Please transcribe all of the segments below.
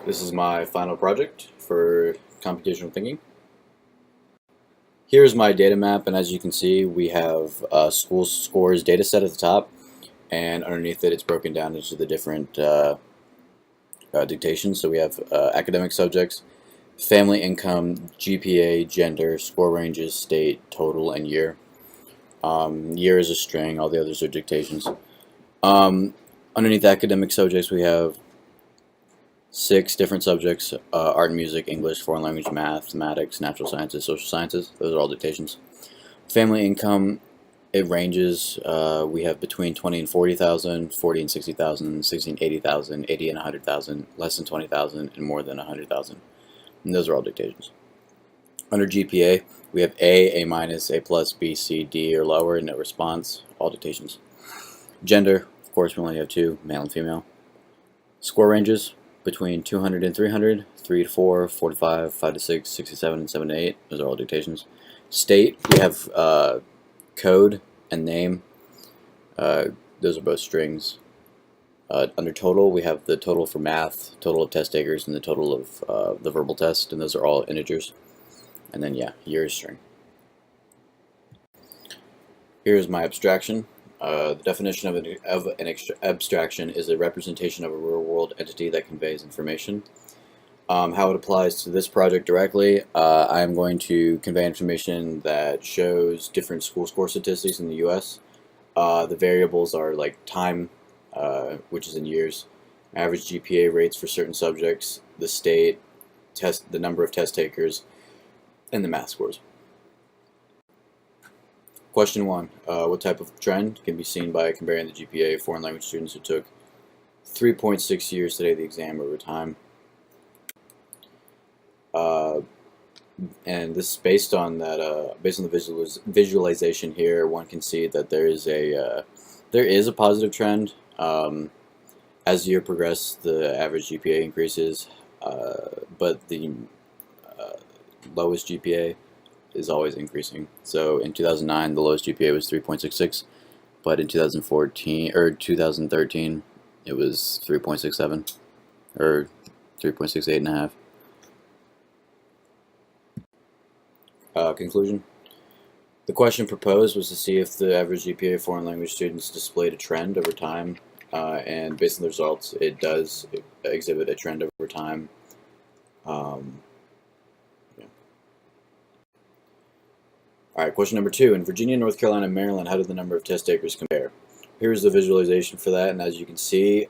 This is my final project for computational thinking. Here's my data map, and as you can see, we have school scores data set at the top, and underneath it, it's broken down into the different dictations. So we have academic subjects, family income, GPA, gender, score ranges, state, total, and year. Year is a string, all the others are dictations. Underneath academic subjects, we have 6 different subjects: art and music, English, foreign language, mathematics, natural sciences, social sciences. Those are all dictations. Family income, it ranges. We have between 20 and 40,000, 40 and 60,000, 60 and 80,000, 80 and 100,000, less than 20,000, and more than 100,000. And those are all dictations. Under GPA, we have A minus, A plus, B, C, D, or lower, no response, all dictations. Gender, of course, we only have 2, male and female. Score ranges, between 200 and 300, 3 to 4, 4 to 5, 5 to 6, 6 to 7, and 7 to 8. Those are all dictations. State, we have code and name. Those are both strings. Under total, we have the total for math, total of test takers, and the total of the verbal test, and those are all integers. And then, yeah, year is string. Here's my abstraction. The definition of an abstraction is a representation of a real-world entity that conveys information. How it applies to this project directly, I'm going to convey information that shows different school score statistics in the U.S. The variables are like time, which is in years, average GPA rates for certain subjects, the state, the number of test takers, and the math scores. Question 1. What type of trend can be seen by comparing the GPA of foreign language students who took 3.6 years to take the exam over time? And this is based on that. Based on the visualization here, one can see that there is a positive trend. As the year progresses, the average GPA increases, but the lowest GPA is always increasing. So in 2009, the lowest GPA was 3.66, but in 2014 or 2013, it was 3.67 or 3.68 and a half. Conclusion. The question proposed was to see if the average GPA of foreign language students displayed a trend over time, and based on the results, it does exhibit a trend over time. Alright, question number 2. In Virginia, North Carolina, and Maryland, how did the number of test takers compare? Here's the visualization for that, and as you can see,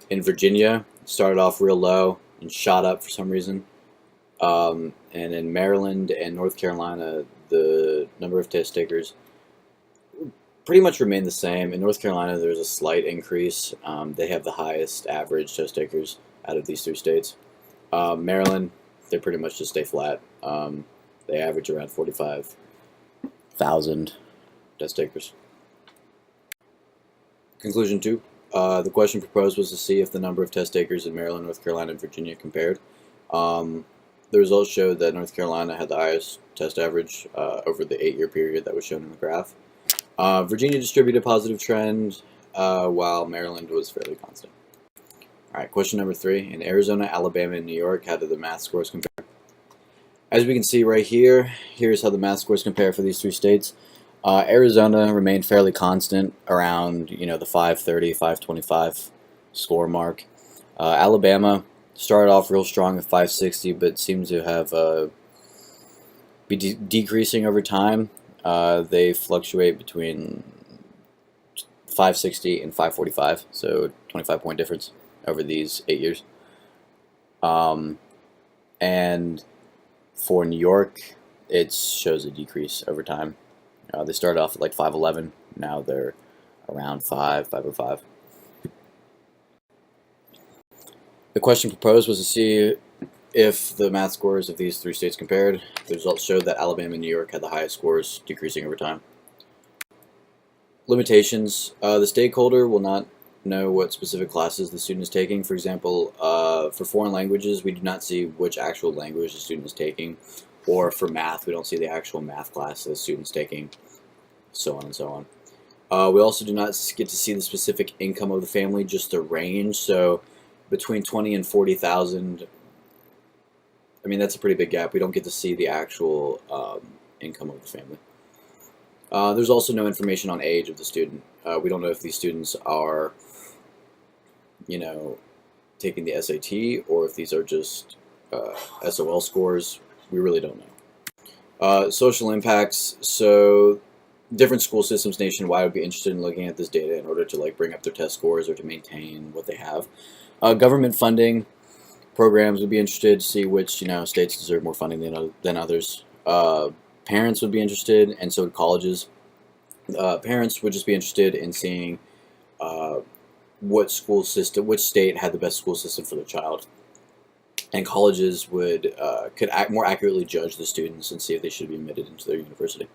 in Virginia, it started off real low and shot up for some reason. And in Maryland and North Carolina, the number of test takers pretty much remained the same. In North Carolina, there's a slight increase. They have the highest average test takers out of these 3 states. Maryland, they pretty much just stay flat. They average around 45,000 test takers. Conclusion 2. The question proposed was to see if the number of test takers in Maryland, North Carolina, and Virginia compared. The results showed that North Carolina had the highest test average over the 8-year period that was shown in the graph. Virginia distributed a positive trend, while Maryland was fairly constant. Alright, question number 3. In Arizona, Alabama, and New York, how did the math scores compare? As we can see right here, here's how the math scores compare for these 3 states. Arizona remained fairly constant around, the 530, 525 score mark. Alabama started off real strong at 560, but seems to have be decreasing over time. They fluctuate between 560 and 545, so 25-point difference over these 8 years. And for New York, it shows a decrease over time. They started off at like 511, now they're around 505. The question proposed was to see if the math scores of these 3 states compared. The results showed that Alabama and New York had the highest scores, decreasing over time. Limitations. The stakeholder will not know what specific classes the student is taking. For example, for foreign languages, we do not see which actual language the student is taking. Or for math, we don't see the actual math class the student is taking, so on and so on. We also do not get to see the specific income of the family, just the range. So between 20 and 40,000. I mean, that's a pretty big gap. We don't get to see the actual income of the family. There's also no information on age of the student. We don't know if these students are, you know, taking the SAT or if these are just SOL scores. We really don't know. Social impacts. So different school systems nationwide would be interested in looking at this data in order to like bring up their test scores or to maintain what they have. Government funding programs would be interested to see which states deserve more funding than others. Parents would be interested, and so would colleges. Parents would just be interested in seeing which state had the best school system for their child, and colleges could more accurately judge the students and see if they should be admitted into their university.